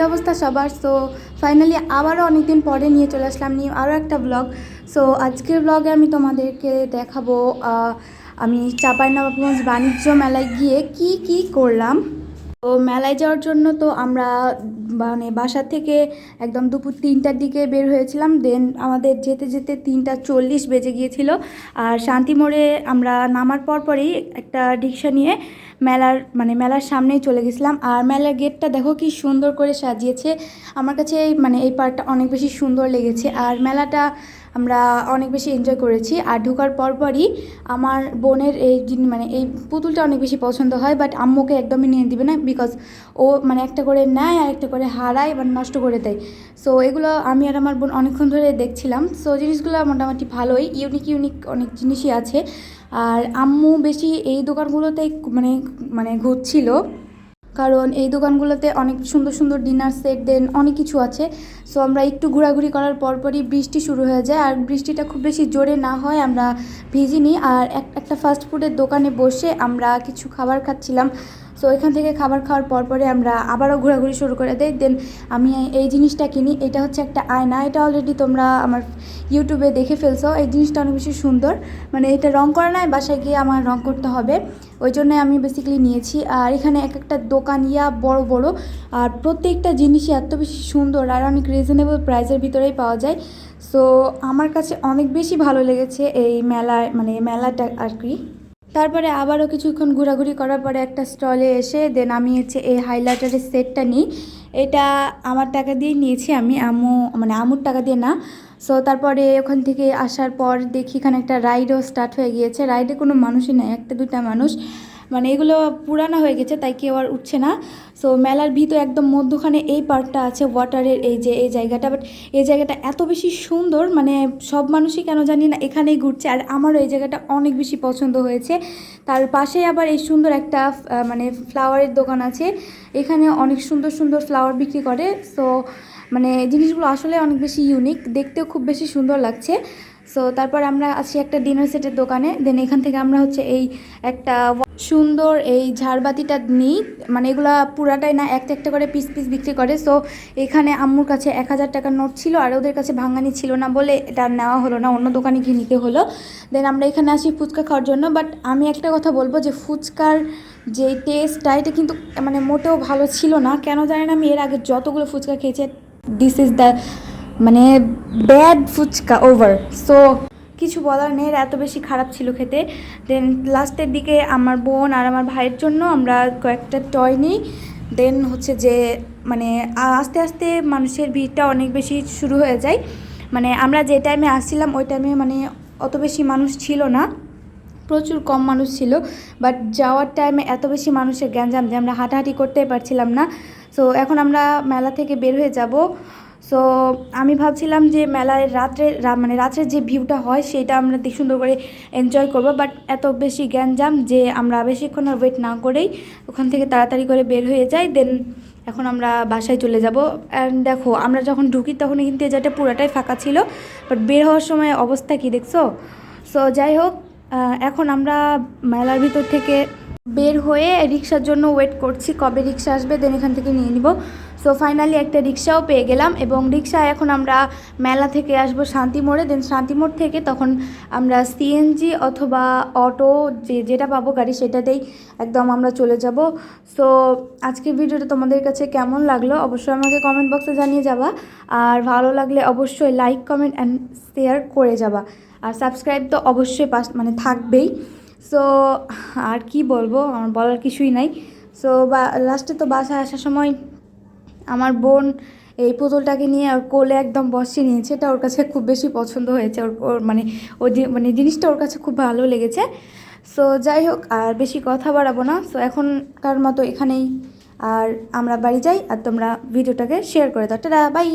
অবস্থা সবার? So finally আবারও অনেকদিন পরে নিয়ে চলে আসলাম নিয়ে আরও একটা ব্লগ। সো আজকের ব্লগে আমি তোমাদেরকে দেখাবো আমি চাঁপাইনবাবগঞ্জ বাণিজ্য মেলায় গিয়ে কি করলাম। তো মেলায় যাওয়ার জন্য তো আমরা মানে বাসা থেকে একদম দুপুর 3টার দিকে বের হয়েছিলাম। দেন আমাদের যেতে যেতে 3টা 40 বেজে গিয়েছিল। আর শান্তি মোড়ে আমরা নামার পরই একটা রিক্সা নিয়ে মেলার সামনেই চলে গেছিলাম। আর মেলার গেটটা দেখো কি সুন্দর করে সাজিয়েছে। আমার কাছে এই পার্টটা অনেক বেশি সুন্দর লেগেছে। আর মেলাটা আমরা অনেক বেশি এনজয় করেছি। আর ঢোকার পরই আমার বোনের এই পুতুলটা অনেক বেশি পছন্দ হয়, বাট আম্মুকে একদমই নিয়ে দিবে না, বিকজ ও একটা করে নেয় আর একটা করে হারায় বা নষ্ট করে দেয়। সো এগুলো আমি আর আমার বোন অনেকক্ষণ ধরে দেখছিলাম। সো জিনিসগুলো মোটামুটি ভালোই, ইউনিক অনেক জিনিসই আছে। আর আম্মু বেশি এই দোকানগুলোতেই ঘুরছিল, কারণ এই দোকানগুলোতে অনেক সুন্দর সুন্দর ডিনার সেট দেন অনেক কিছু আছে। সো আমরা একটু ঘোরাঘুরি করার পরই বৃষ্টি শুরু হয়ে যায়। আর বৃষ্টিটা খুব বেশি জোরে না হয় আমরা ভিজিনি। আর একটা ফাস্ট ফুডের দোকানে বসে আমরা কিছু খাবার খাচ্ছিলাম। সো এখান থেকে খাবার খাওয়ার পরে আমরা আবারও ঘোরাঘুরি শুরু করে দেই। দেন আমি এই জিনিসটা কিনি। এটা হচ্ছে একটা আয়না। এটা অলরেডি তোমরা আমার ইউটিউবে দেখে ফেলছো। এই জিনিসটা অনেক বেশি সুন্দর, এটা রং করা নাই, বাসায় গিয়ে আমার রং করতে হবে, ওই জন্য আমি বেসিক্যালি নিয়েছি। আর এখানে একটা দোকান বড় বড়, আর প্রত্যেকটা জিনিসই এত বেশি সুন্দর আর অনেক রিজনেবল প্রাইসের ভিতরেই পাওয়া যায়। সো আমার কাছে অনেক বেশি ভালো লেগেছে এই মেলাটা আর কি। তারপরে আবারও কিছুক্ষণ ঘোরাঘুরি করার পরে একটা স্টলে এসে দেন আমি এই হাইলাইটারের সেটটা নিই। এটা আমার টাকা দিয়ে নিয়েছি, আমি আমুর টাকা দিয়ে না। সো তারপরে ওখান থেকে আসার পর দেখি এখানে একটা রাইডও স্টার্ট হয়ে গিয়েছে। রাইডে কোনো মানুষই নেই, একটা দুটা মানুষ, এগুলো পুরানো হয়ে গেছে তাই কেউ আর উঠছে না। সো মেলার ভিতর একদম মধ্যখানে এই পার্কটা আছে ওয়াটারের, এই জায়গাটা, বাট এই জায়গাটা এত বেশি সুন্দর, সব মানুষই কেন জানি না এখানেই ঘুরছে। আর আমারও এই জায়গাটা অনেক বেশি পছন্দ হয়েছে। তার পাশেই আবার এই সুন্দর একটা ফ্লাওয়ারের দোকান আছে। এখানে অনেক সুন্দর সুন্দর ফ্লাওয়ার বিক্রি করে। সো জিনিসগুলো আসলে অনেক বেশি ইউনিক, দেখতেও খুব বেশি সুন্দর লাগছে। সো তারপর আমরা আসি একটা ডিনার সেটের দোকানে। দেন এখান থেকে আমরা এই একটা সুন্দর এই ঝাড়বাতিটা নিই। এগুলা পুরাটাই না, একটা করে পিস বিক্রি করে। সো এখানে আম্মুর কাছে 1000 টাকার নোট ছিল, আর ওদের কাছে ভাঙানি ছিল না বলে এটা নেওয়া হলো না, অন্য দোকানে গিয়ে নিতে হলো। দেন আমরা এখানে আসি ফুচকা খাওয়ার জন্য। বাট আমি একটা কথা বলবো যে ফুচকার যে টেস্টটা, এটা কিন্তু মোটেও ভালো ছিল না। কেন জানি না, আমি এর আগে যতগুলো ফুচকা খেয়েছি, this is the bad fuchka over. So কিছু বলার নেই, এত বেশি খারাপ ছিল খেতে। দেন লাস্টের দিকে আমার বোন আর আমার ভাইয়ের জন্য আমরা কয়েকটা টয় নিই। দেন যে আস্তে আস্তে মানুষের ভিড়টা অনেক বেশি শুরু হয়ে যায়। আমরা যে টাইমে আসছিলাম ওই টাইমে অত বেশি মানুষ ছিল না, প্রচুর কম মানুষ ছিল। বাট যাওয়ার টাইমে এত বেশি মানুষের গ্যাঞ্জাম যে আমরা হাঁটাহাঁটি করতে পারছিলাম না। সো এখন আমরা মেলা থেকে বের হয়ে যাব। সো আমি ভাবছিলাম যে মেলায় রাত্রের যে ভিউটা হয় সেটা আমরা সুন্দর করে এনজয় করবো। বাট এত বেশি গ্যাঞ্জাম যে আমরা বেশিক্ষণ আর ওয়েট না করেই ওখান থেকে তাড়াতাড়ি করে বের হয়ে যাই। দেন এখন আমরা বাসায় চলে যাব। অ্যান্ড দেখো, আমরা যখন ঢুকি তখন কিন্তু এই জায়গাটা পুরাটাই ফাঁকা ছিল, বাট বের হওয়ার সময় অবস্থা কি দেখছো। সো যাই হোক, এখন আমরা মেলার ভিতর থেকে বের হয়ে রিক্সার জন্য ওয়েট করছি, কবে রিক্সা আসবে, দেন এখান থেকে নিয়ে নিব। সো ফাইনালি একটা রিক্সাও পেয়ে গেলাম, এবং রিক্সা এখন আমরা মেলা থেকে আসবো শান্তি মোড়ে। দেন শান্তি মোড় থেকে তখন আমরা সিএনজি অথবা অটো যেটা পাবো গাড়ি, সেটাতেই একদম আমরা চলে যাব। সো আজকের ভিডিওটা তোমাদের কাছে কেমন লাগলো অবশ্যই আমাকে কমেন্ট বক্সে জানিয়ে যাবা। আর ভালো লাগলে অবশ্যই লাইক কমেন্ট অ্যান্ড শেয়ার করে যাবা। আর সাবস্ক্রাইব তো অবশ্যই থাকবেই। সো আর কি বলবো, আমার বলার কিছুই নাই। সো লাস্টে তো বাসায় আসার সময় আমার বোন এই পুতুলটাকে নিয়ে ওর কোলে একদম বসিয়ে নিয়েছে। এটা ওর কাছে খুব বেশি পছন্দ হয়েছে, ওর জিনিসটা ওর কাছে খুব ভালো লেগেছে। সো যাই হোক, আর বেশি কথা বাড়াবো না। সো এখনকার মতো এখানেই, আর আমরা বাড়ি যাই, আর তোমরা ভিডিওটাকে শেয়ার করে দাও। Tata, by.